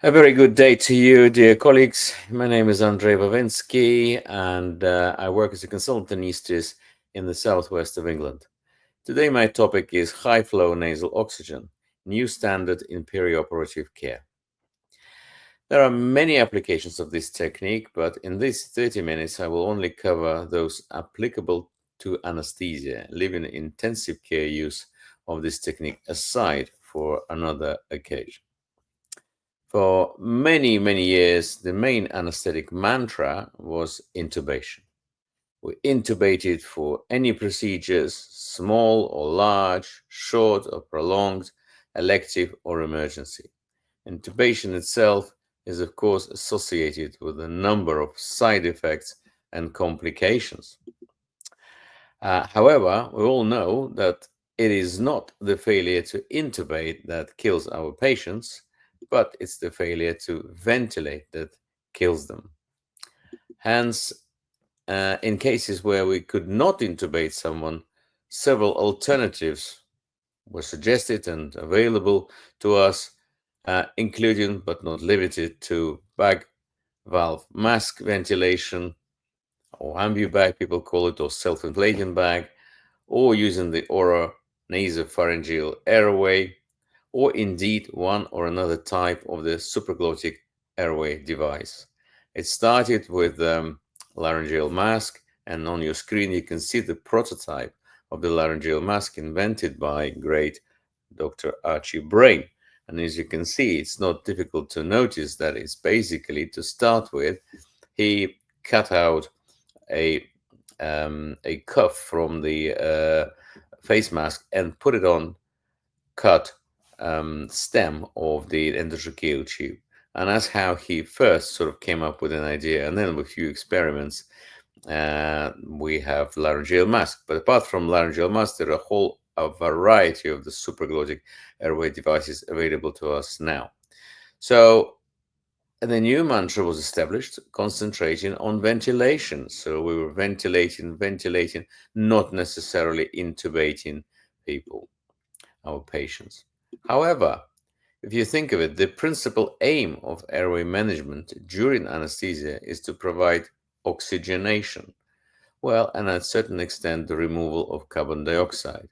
A very good day to you, dear colleagues. My name is Andrei Wawinski, and I work as a consultant anesthetist in the southwest of England. Today, my topic is high flow nasal oxygen, new standard in peri-operative care. There are many applications of this technique, but in these 30 minutes, I will only cover those applicable to anesthesia, leaving intensive care use of this technique aside for another occasion. For many, many years, the main anesthetic mantra was intubation. We intubated for any procedures, small or large, short or prolonged, elective or emergency. Intubation itself is, of course, associated with a number of side effects and complications. However, we all know that it is not the failure to intubate that kills our patients, but it's the failure to ventilate that kills them. Hence, in cases where we could not intubate someone, several alternatives were suggested and available to us, including but not limited to bag valve mask ventilation, or ambubag, people call it, or self-inflating bag, or using the oral nasopharyngeal airway, or indeed one or another type of the supraglottic airway device. It started with laryngeal mask, and on your screen you can see the prototype of the laryngeal mask invented by great Dr. Archie Brain. And as you can see, it's not difficult to notice that it's basically, to start with, he cut out a cuff from the face mask and put it on cut stem of the endotracheal tube. And that's how he first sort of came up with an idea. And then with a few experiments, we have laryngeal mask. But apart from laryngeal mask, there are a variety of the supraglottic airway devices available to us now. So the new mantra was established, concentrating on ventilation. So we were ventilating, not necessarily intubating people, our patients. However, if you think of it, the principal aim of airway management during anesthesia is to provide oxygenation. Well, and at a certain extent, the removal of carbon dioxide.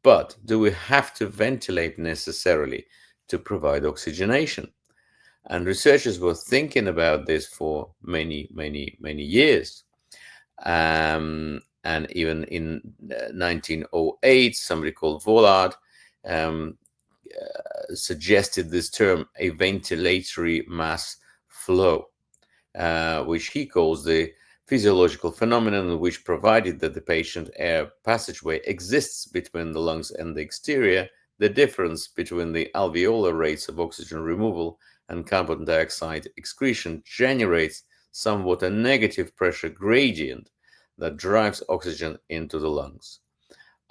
But do we have to ventilate necessarily to provide oxygenation? And researchers were thinking about this for many, many, many years. And even in 1908, somebody called Vollard um, suggested this term, a ventilatory mass flow, which he calls the physiological phenomenon which, provided that the patient air passageway exists between the lungs and the exterior, the difference between the alveolar rates of oxygen removal and carbon dioxide excretion generates somewhat a negative pressure gradient that drives oxygen into the lungs.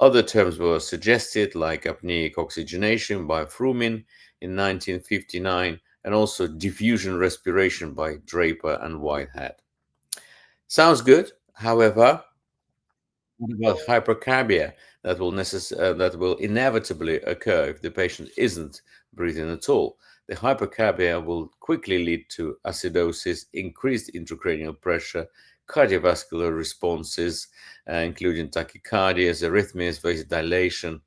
Other terms were suggested, like apneic oxygenation by Frumin in 1959, and also diffusion respiration by Draper and Whitehead. Sounds good. However, what about hypercarbia that will inevitably occur if the patient isn't breathing at all? The hypercarbia will quickly lead to acidosis, increased intracranial pressure, cardiovascular responses, including tachycardias, arrhythmias, vasodilation,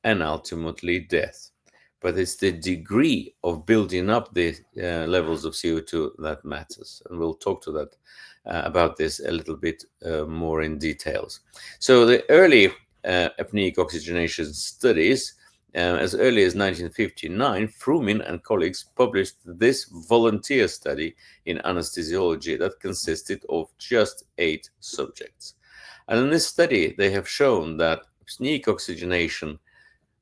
and ultimately death. But it's the degree of building up the levels of CO2 that matters. And we'll talk to that about this a little bit more in details. So the early apneic oxygenation studies, as early as 1959, Frumin and colleagues published this volunteer study in anesthesiology that consisted of just 8 subjects. And in this study, they have shown that apneic oxygenation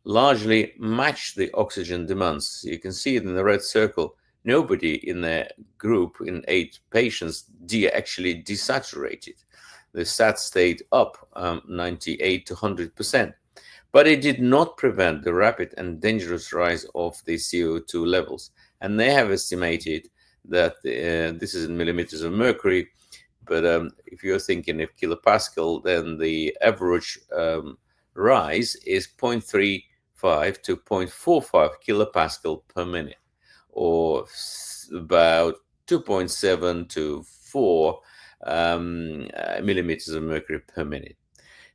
largely matched the oxygen demands. You can see it in the red circle. Nobody in the group, in 8 patients, actually desaturated. The sat stayed up 98 to 100%. But it did not prevent the rapid and dangerous rise of the CO2 levels. And they have estimated that this is in millimeters of mercury. But if you're thinking of kilopascal, then the average rise is 0.35 to 0.45 kilopascal per minute, or about 2.7 to 4 millimeters of mercury per minute.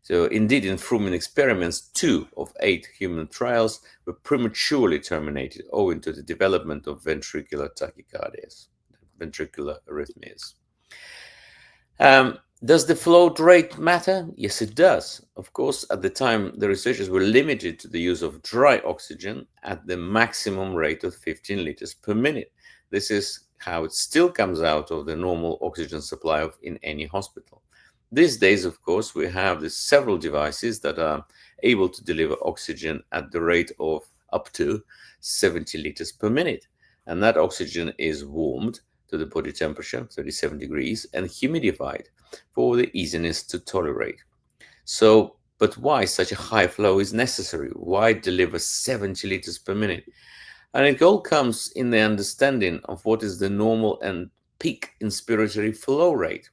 So, indeed, in Froome experiments, 2 of 8 human trials were prematurely terminated owing to the development of ventricular tachycardias, ventricular arrhythmias. Does the float rate matter? Yes, it does. Of course, at the time, the researchers were limited to the use of dry oxygen at the maximum rate of 15 liters per minute. This is how it still comes out of the normal oxygen supply in any hospital. These days, of course, we have these several devices that are able to deliver oxygen at the rate of up to 70 liters per minute. And that oxygen is warmed to the body temperature, 37 degrees, and humidified for the easiness to tolerate. So, but why such a high flow is necessary? Why deliver 70 liters per minute? And it all comes in the understanding of what is the normal and peak inspiratory flow rate.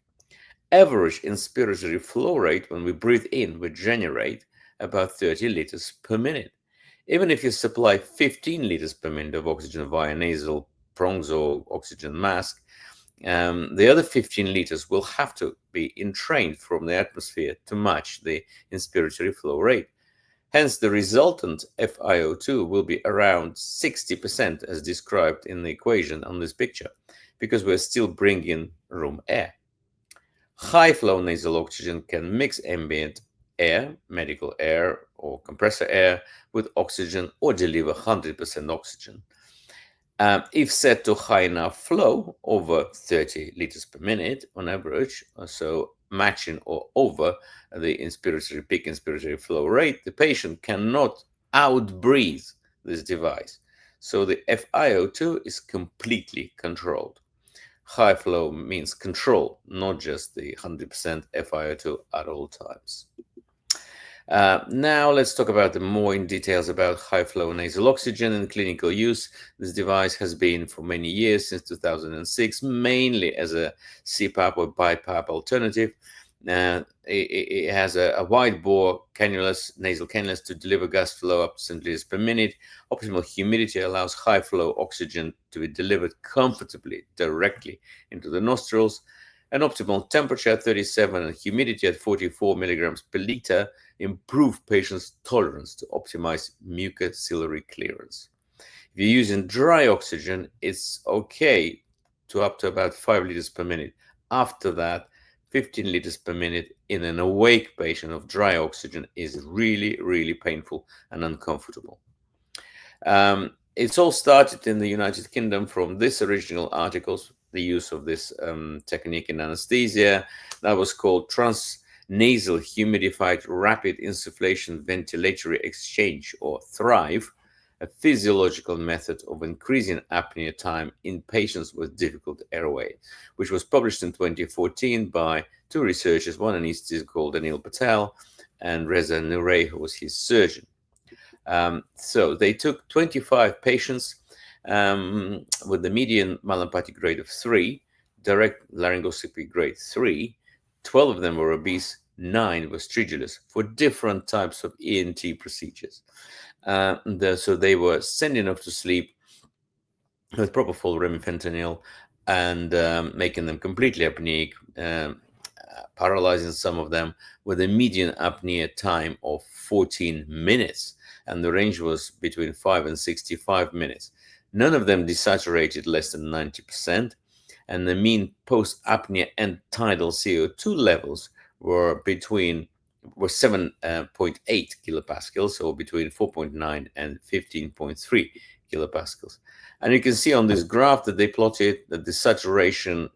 Average inspiratory flow rate when we breathe in, we generate about 30 liters per minute. Even if you supply 15 liters per minute of oxygen via nasal prongs or oxygen mask, the other 15 liters will have to be entrained from the atmosphere to match the inspiratory flow rate. Hence, the resultant FiO2 will be around 60% as described in the equation on this picture, because we're still bringing room air. High flow nasal oxygen can mix ambient air, medical air, or compressor air with oxygen or deliver 100% oxygen. If set to high enough flow, over 30 liters per minute on average, so matching or over the peak inspiratory flow rate, the patient cannot outbreathe this device. So the FiO2 is completely controlled. High flow means control, not just the 100% FiO2 at all times. Now let's talk about the more in details about high flow nasal oxygen and clinical use. This device has been for many years, since 2006, mainly as a CPAP or BiPAP alternative. It has a wide bore cannulas, nasal cannulas to deliver gas flow up to 70 liters per minute. Optimal humidity allows high flow oxygen to be delivered comfortably directly into the nostrils. An optimal temperature at 37 and humidity at 44 milligrams per liter improve patients' tolerance to optimize mucociliary clearance. If you're using dry oxygen, it's okay to up to about 5 liters per minute. After that, 15 liters per minute in an awake patient of dry oxygen is really, really painful and uncomfortable. It's all started in the United Kingdom from this original articles, the use of this technique in anesthesia. That was called transnasal humidified rapid insufflation ventilatory exchange, or THRIVE, a physiological method of increasing apnea time in patients with difficult airway, which was published in 2014 by 2 researchers, one anesthetist called Anil Patel and Reza Nurey, who was his surgeon. So they took 25 patients with the median myelopathy grade of 3, direct laryngoscopy grade 3. 12 of them were obese, 9 were stridulous, for different types of ENT procedures. So they were sending off to sleep with propofol, remifentanil, and making them completely apneic, paralyzing some of them with a median apnea time of 14 minutes. And the range was between 5 and 65 minutes. None of them desaturated less than 90%. And the mean post-apnea end tidal CO2 levels were 7.8 kilopascals, or between 4.9 and 15.3 kilopascals. And you can see on this graph that they plotted that the saturation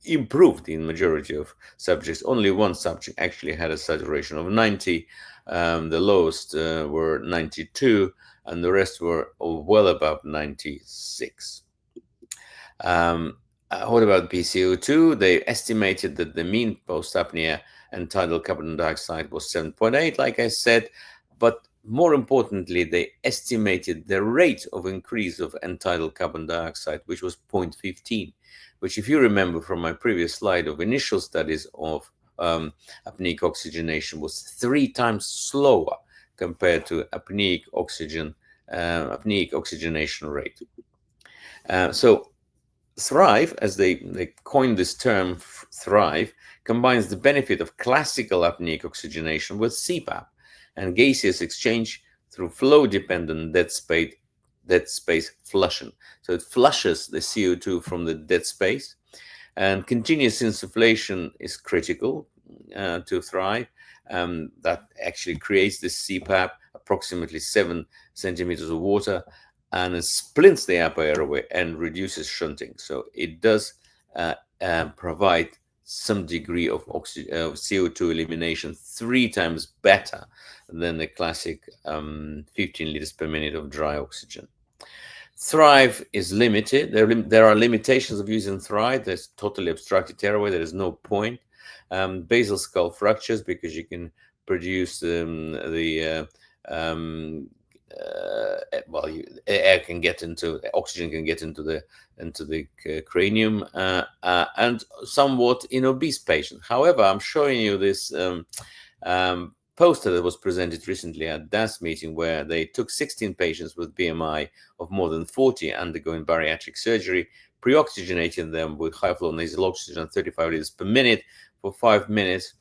improved in majority of subjects. Only one subject actually had a saturation of 90. The lowest were 92, and the rest were well above 96. What about PCO2? They estimated that the mean post-apnea end tidal carbon dioxide was 7.8, like I said, but more importantly, they estimated the rate of increase of end tidal carbon dioxide, which was 0.15, which, if you remember from my previous slide of initial studies of apneic oxygenation, was 3 times slower compared to apneic oxygenation rate. So Thrive, as they coined this term, Thrive, combines the benefit of classical apneic oxygenation with CPAP and gaseous exchange through flow-dependent dead space flushing. So it flushes the CO2 from the dead space, and continuous insufflation is critical to thrive. That actually creates this CPAP, approximately 7 centimeters of water, and it splints the upper airway and reduces shunting. So it does provide some degree of CO2 elimination 3 times better than the classic 15 liters per minute of dry oxygen. Thrive is limited. There are limitations of using Thrive. There's totally obstructed airway. There is no point. Basal skull fractures, because you can produce the well, air can get into oxygen, can get into the cranium, and somewhat in obese patients. However, I'm showing you this poster that was presented recently at DAS meeting, where they took 16 patients with BMI of more than 40 undergoing bariatric surgery, pre-oxygenating them with high flow nasal oxygen, 35 liters per minute for 5 minutes,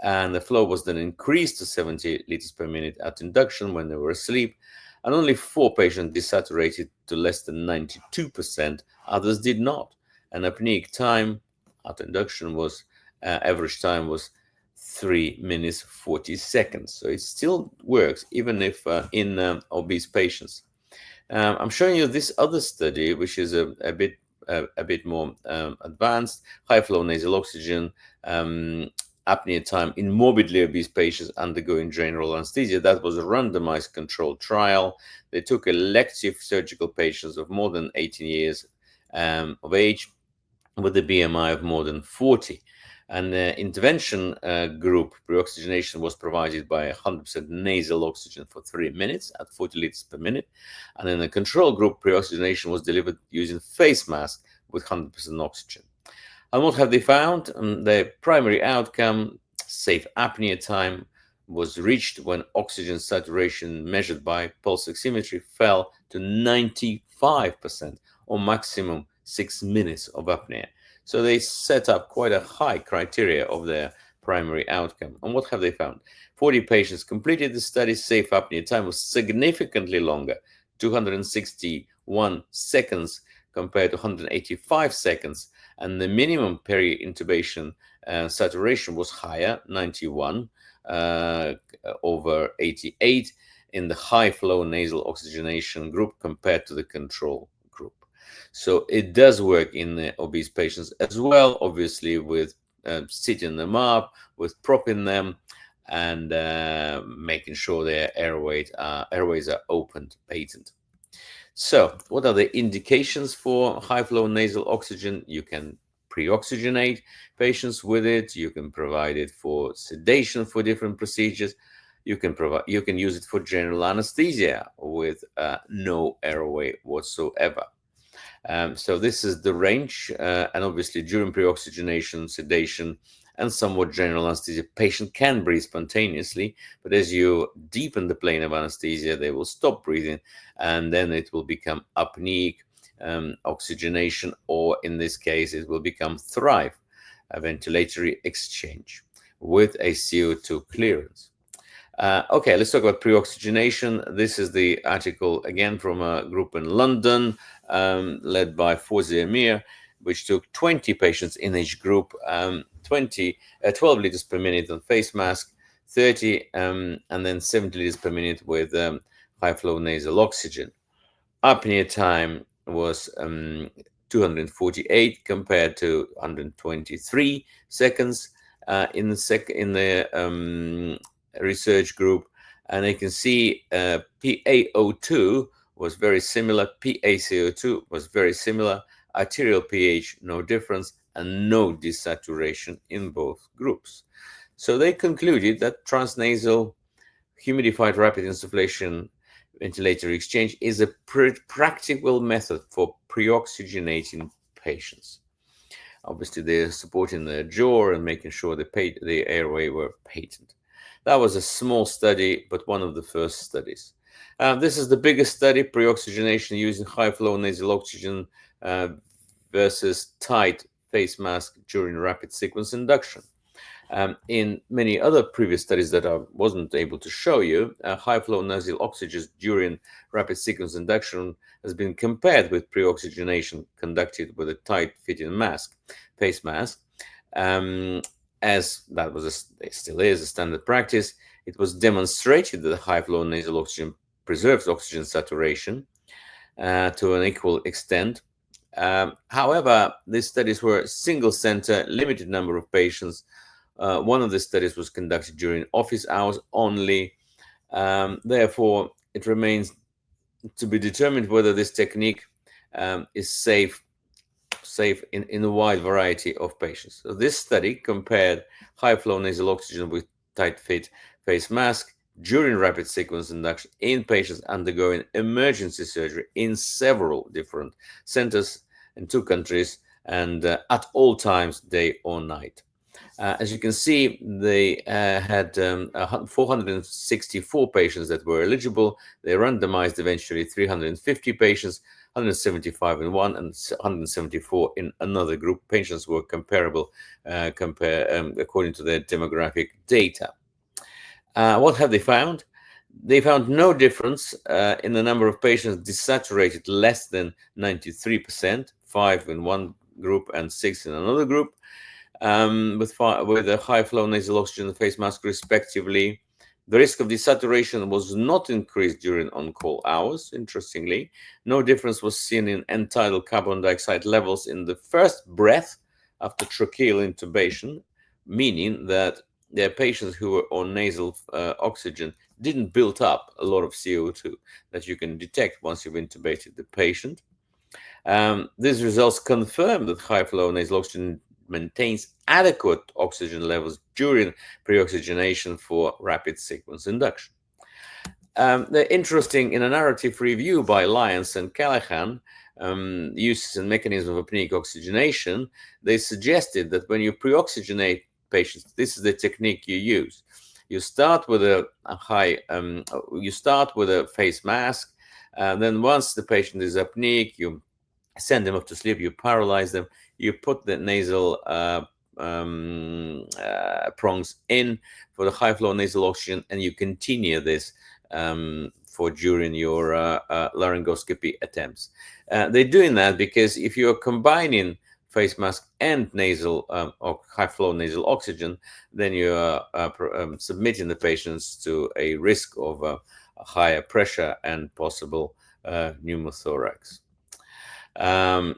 and the flow was then increased to 70 liters per minute at induction when they were asleep, and only 4 patients desaturated to less than 92%. Others did not. And apneic time at induction was average time was 3 minutes 40 seconds. So it still works even if in obese patients. I'm showing you this other study, which is a bit more advanced. High flow nasal oxygen apnea time in morbidly obese patients undergoing general anesthesia. That was a randomized controlled trial. They took elective surgical patients of more than 18 years of age with a BMI of more than 40. And the intervention group, pre-oxygenation, was provided by 100% nasal oxygen for 3 minutes at 40 liters per minute. And in the control group, pre-oxygenation was delivered using face mask with 100% oxygen. And what have they found? The primary outcome, safe apnea time, was reached when oxygen saturation measured by pulse oximetry fell to 95%, or maximum 6 minutes of apnea. So they set up quite a high criteria of their primary outcome. And what have they found? 40 patients completed the study. Safe apnea time was significantly longer, 261 seconds compared to 185 seconds. And the minimum peri-intubation saturation was higher, 91 over 88 in the high flow nasal oxygenation group compared to the control group. So it does work in the obese patients as well, obviously, with sitting them up, with propping them, and making sure their airways are opened, patent. So, what are the indications for high flow nasal oxygen? You can pre-oxygenate patients with it. You can provide it for sedation for different procedures. You can use it for general anesthesia with no airway whatsoever. So this is the range, and obviously during pre-oxygenation, sedation, and somewhat general anesthesia, patient can breathe spontaneously, but as you deepen the plane of anesthesia, they will stop breathing, and then it will become apneic oxygenation, or in this case, it will become Thrive, a ventilatory exchange with a CO2 clearance. Okay, let's talk about pre-oxygenation. This is the article again from a group in London, led by Fawzi Amir, which took 20 patients in each group, 12 liters per minute on face mask, 30, and then 70 liters per minute with high flow nasal oxygen. Apnea time was 248 compared to 123 seconds in the research group, and you can see PaO2 was very similar, PaCO2 was very similar, arterial pH no difference, and no desaturation in both groups. So they concluded that transnasal humidified rapid insufflation ventilator exchange is a practical method for pre-oxygenating patients. Obviously, they're supporting the jaw and making sure the airway were patent. That was a small study, but one of the first studies. This is the biggest study, pre-oxygenation using high flow nasal oxygen versus tight face mask during rapid sequence induction. In many other previous studies that I wasn't able to show you, high flow nasal oxygen during rapid sequence induction has been compared with pre-oxygenation conducted with a tight fitting mask, face mask. Um, as that it still is a standard practice, it was demonstrated that high flow nasal oxygen preserves oxygen saturation to an equal extent. However, these studies were single center, limited number of patients. One of the studies was conducted during office hours only. Therefore, it remains to be determined whether this technique is safe in a wide variety of patients. So this study compared high flow nasal oxygen with tight fit face mask during rapid sequence induction in patients undergoing emergency surgery in several different centers in 2 countries and at all times, day or night. As you can see, they had 464 patients that were eligible. They randomized eventually 350 patients, 175 in one and 174 in another group. Patients were comparable according to their demographic data. What have they found? They found no difference in the number of patients desaturated less than 93%, 5 in one group and 6 in another group, with a high flow nasal oxygen face mask, respectively. The risk of desaturation was not increased during on-call hours, interestingly. No difference was seen in end-tidal carbon dioxide levels in the first breath after tracheal intubation, meaning that the patients who were on nasal oxygen didn't build up a lot of CO2 that you can detect once you've intubated the patient. These results confirm that high flow nasal oxygen maintains adequate oxygen levels during pre-oxygenation for rapid sequence induction. They're interesting in a narrative review by Lyons and Callahan, uses and mechanism of apneic oxygenation. They suggested that when you pre-oxygenate patients, this is the technique you use. You start with a face mask, then once the patient is apneic, you send them off to sleep, you paralyze them, you put the nasal prongs in for the high flow nasal oxygen, and you continue this for during your laryngoscopy attempts. They're doing that because if you're combining face mask and nasal or high flow nasal oxygen, then you're submitting the patients to a risk of higher pressure and possible pneumothorax.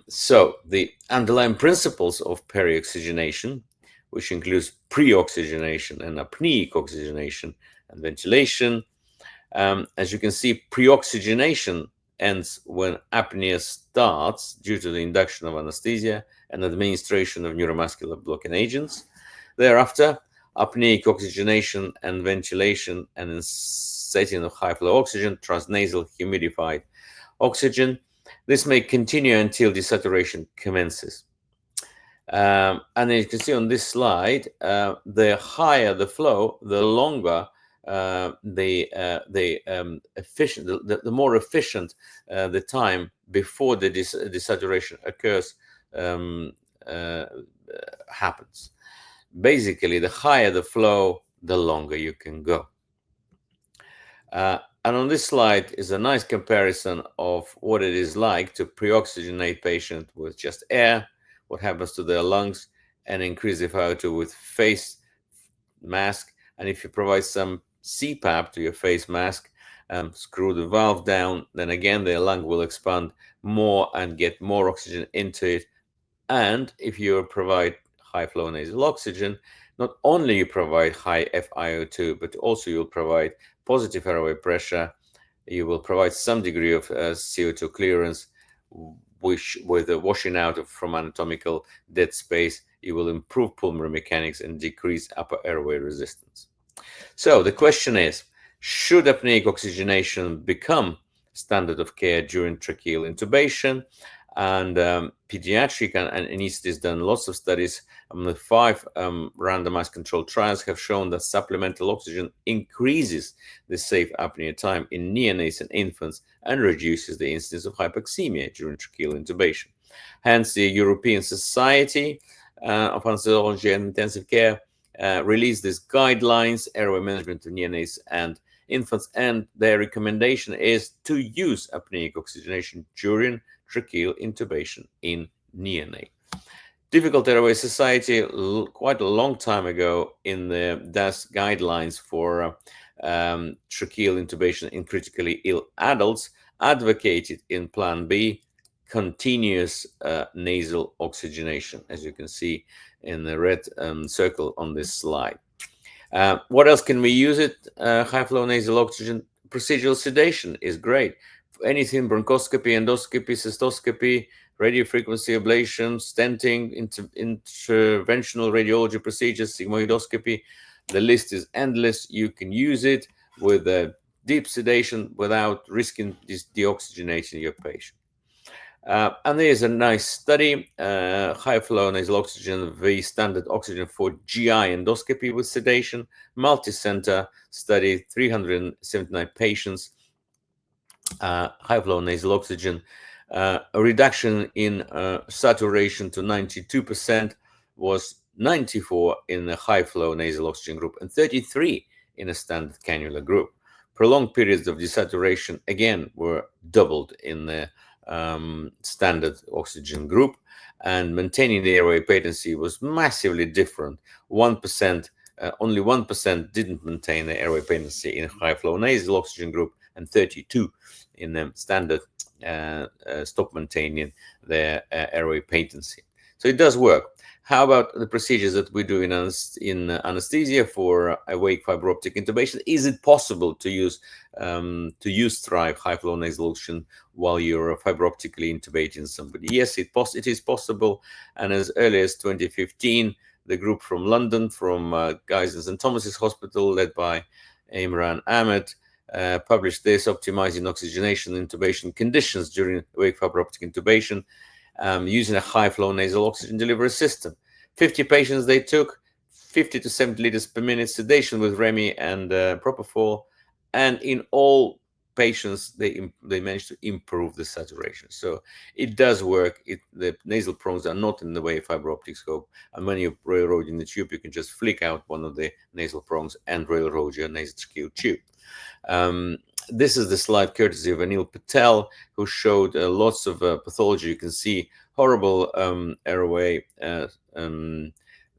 So the underlying principles of peri-oxygenation, which includes pre-oxygenation and apneic oxygenation and ventilation. As you can see, pre-oxygenation ends when apnea starts due to the induction of anesthesia and administration of neuromuscular blocking agents. Thereafter, apneic oxygenation and ventilation and insetting of high flow oxygen, transnasal humidified oxygen. This may continue until desaturation commences. And as you can see on this slide, the higher the flow, the longer the more efficient the time before the desaturation occurs happens. Basically, the higher the flow, the longer you can go. And on this slide is a nice comparison of what it is like to pre-oxygenate patient with just air, what happens to their lungs, and increase the VO2 with face mask. And if you provide some CPAP to your face mask, screw the valve down, then again, the lung will expand more and get more oxygen into it. And if you provide high flow nasal oxygen, not only you provide high FiO2, but also you'll provide positive airway pressure. You will provide some degree of CO2 clearance, which with the washing out from anatomical dead space, you will improve pulmonary mechanics and decrease upper airway resistance. So the question is, should apneic oxygenation become standard of care during tracheal intubation? And pediatric and anesthetists done lots of studies. The 5 randomized controlled trials have shown that supplemental oxygen increases the safe apnea time in neonates and infants and reduces the incidence of hypoxemia during tracheal intubation. Hence, the European Society of Anesthesiology and Intensive Care released these guidelines, airway management of neonates and infants, and their recommendation is to use apneic oxygenation during tracheal intubation in neonate. Difficult Airway Society, quite a long time ago, in the DAS guidelines for tracheal intubation in critically ill adults, advocated in Plan B continuous nasal oxygenation, as you can see in the red circle on this slide. What else can we use it? High flow nasal oxygen. Procedural sedation is great. Anything bronchoscopy, endoscopy, cystoscopy, radiofrequency ablation, stenting, interventional radiology procedures, sigmoidoscopy. The list is endless. You can use it with deep sedation without risking deoxygenating your patient. And there's a nice study, high flow nasal oxygen v standard oxygen for GI endoscopy with sedation, multi-center study, 379 patients, high flow nasal oxygen, a reduction in saturation to 92% was 94 in the high flow nasal oxygen group and 33 in a standard cannula group. Prolonged periods of desaturation again were doubled in the standard oxygen group, and maintaining the airway patency was massively different. 1%, only 1% didn't maintain the airway patency in high flow nasal oxygen group, and 32 in the standard stop maintaining their airway patency. So it does work. How about the procedures that we do in anesthesia for awake fiber optic intubation? Is it possible to use Thrive high flow nasal oxygen while you're fiber optically intubating somebody? Yes, it is possible. And as early as 2015, the group from London, from Guy's and St Thomas's Hospital, led by Imran Ahmed, published this, optimizing oxygenation intubation conditions during awake fiber optic intubation, using a high flow nasal oxygen delivery system. 50 patients they took, 50 to 70 liters per minute sedation with Remi and propofol, and in all patients they managed to improve the saturation. So it does work. The nasal prongs are not in the way of fiber optic scope, and when you're railroading the tube, you can just flick out one of the nasal prongs and railroad your nasotracheal tube. This is the slide courtesy of Anil Patel, who showed lots of pathology. You can see horrible airway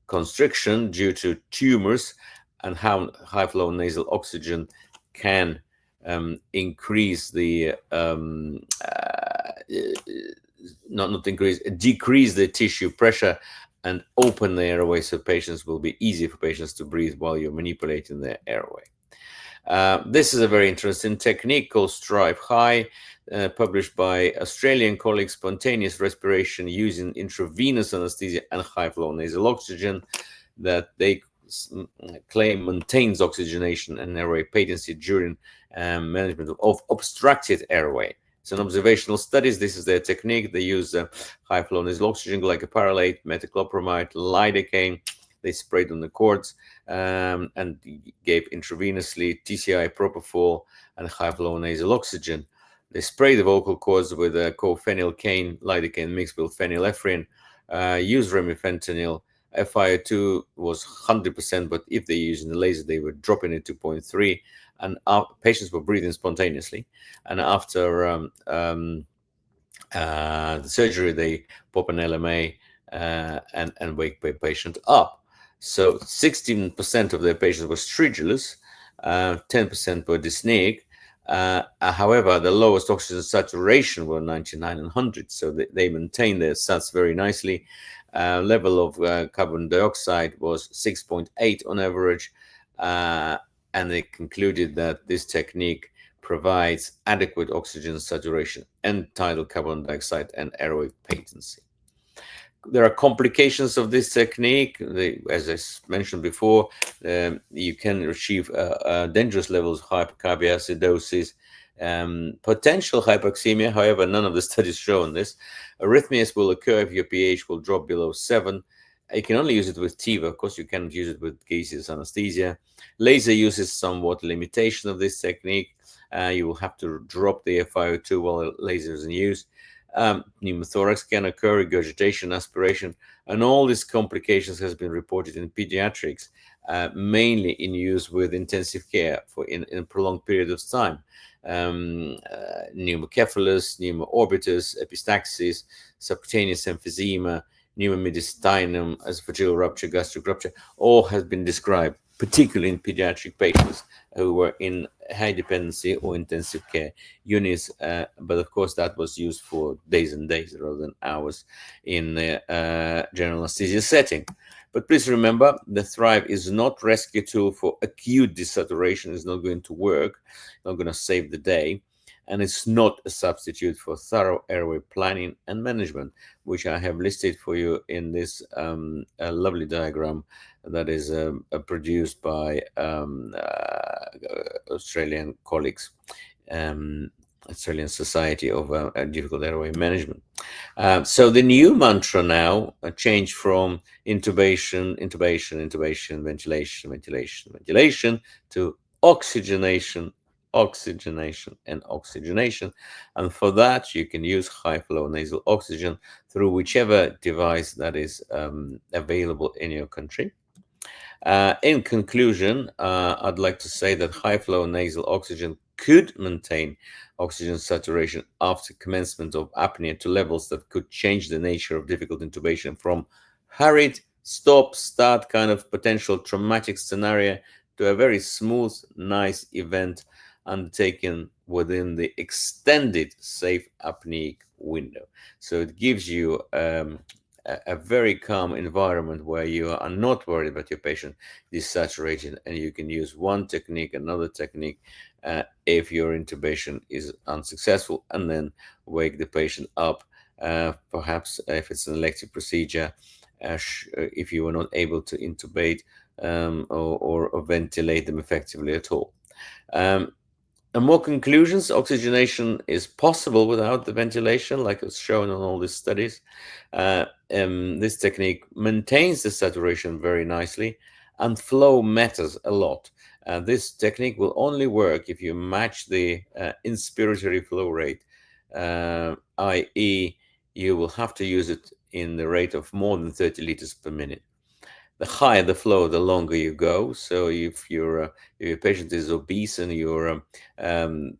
constriction due to tumors, and how high flow nasal oxygen can increase the decrease the tissue pressure and open the airway, so patients will be easy for patients to breathe while you're manipulating their airway. This is a very interesting technique called Strive High, published by Australian colleagues, spontaneous respiration using intravenous anesthesia and high flow nasal oxygen, that they claim maintains oxygenation and airway patency during management of obstructed airway. It's an observational studies. This is their technique. They use high flow nasal oxygen, glycopyrrolate, metoclopramide, lidocaine. They sprayed on the cords and gave intravenously TCI, propofol, and high flow nasal oxygen. They sprayed the vocal cords with cofenylcaine, lidocaine mixed with phenylephrine, used remifentanil. FiO2 was 100%, but if they're using the laser, they were dropping it to 0.3, and patients were breathing spontaneously. And after the surgery, they pop an LMA and wake the patient up. So 16% of their patients were stridulous, 10% were dyspneic. However, the lowest oxygen saturation were 99 and 100, so they maintained their sats very nicely. Level of carbon dioxide was 6.8 on average, and they concluded that this technique provides adequate oxygen saturation and tidal carbon dioxide and airway patency. There are complications of this technique. As I mentioned before, you can achieve dangerous levels of hypercardiacidosis, potential hypoxemia. However, none of the studies shown this. Arrhythmias will occur if your pH will drop below 7. You can only use it with TIVA. Of course, you can't use it with gaseous anesthesia. Laser uses somewhat limitation of this technique. You will have to drop the FiO2 while the laser is in use. Pneumothorax can occur, regurgitation, aspiration, and all these complications has been reported in pediatrics, mainly in use with intensive care for in a prolonged period of time. Pneumocephalus, pneumoorbitus, epistaxis, subcutaneous emphysema, pneumomediastinum, esophageal rupture, gastric rupture, all have been described, particularly in pediatric patients who were in high dependency or intensive care units. But of course, that was used for days and days rather than hours in the general anesthesia setting. But please remember, the Thrive is not rescue tool for acute desaturation. It's not going to work, not going to save the day. And it's not a substitute for thorough airway planning and management, which I have listed for you in this lovely diagram that is produced by Australian colleagues, um, Australian Society of Difficult Airway Management. So the new mantra now changed from intubation, ventilation to oxygenation, and oxygenation. And for that, you can use high flow nasal oxygen through whichever device that is available in your country. In conclusion, I'd like to say that high flow nasal oxygen could maintain oxygen saturation after commencement of apnea to levels that could change the nature of difficult intubation from hurried stop start kind of potential traumatic scenario to a very smooth, nice event undertaken within the extended safe apneic window. So it gives you a very calm environment where you are not worried about your patient desaturating, and you can use one technique, another technique, if your intubation is unsuccessful, and then wake the patient up. Perhaps if it's an elective procedure, if you were not able to intubate or ventilate them effectively at all. Um, and more conclusions, oxygenation is possible without the ventilation, like it's shown on all these studies. This technique maintains the saturation very nicely, and flow matters a lot. This technique will only work if you match the inspiratory flow rate, i.e., you will have to use it in the rate of more than 30 liters per minute. The higher the flow, the longer you go. So if your patient is obese and you're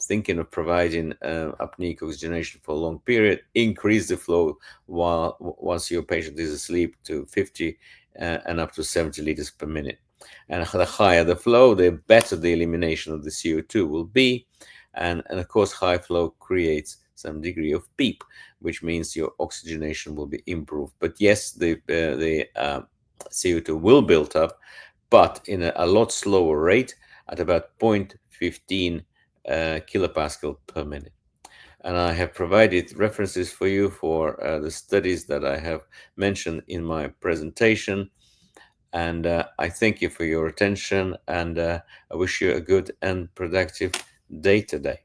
thinking of providing apneic oxygenation for a long period, increase the flow once your patient is asleep to 50 and up to 70 liters per minute. And the higher the flow, the better the elimination of the CO2 will be. And of course, high flow creates some degree of PEEP, which means your oxygenation will be improved. But yes, the CO2 will build up, but in a lot slower rate at about 0.15 kilopascal per minute. And I have provided references for you for the studies that I have mentioned in my presentation. And I thank you for your attention, and I wish you a good and productive day today.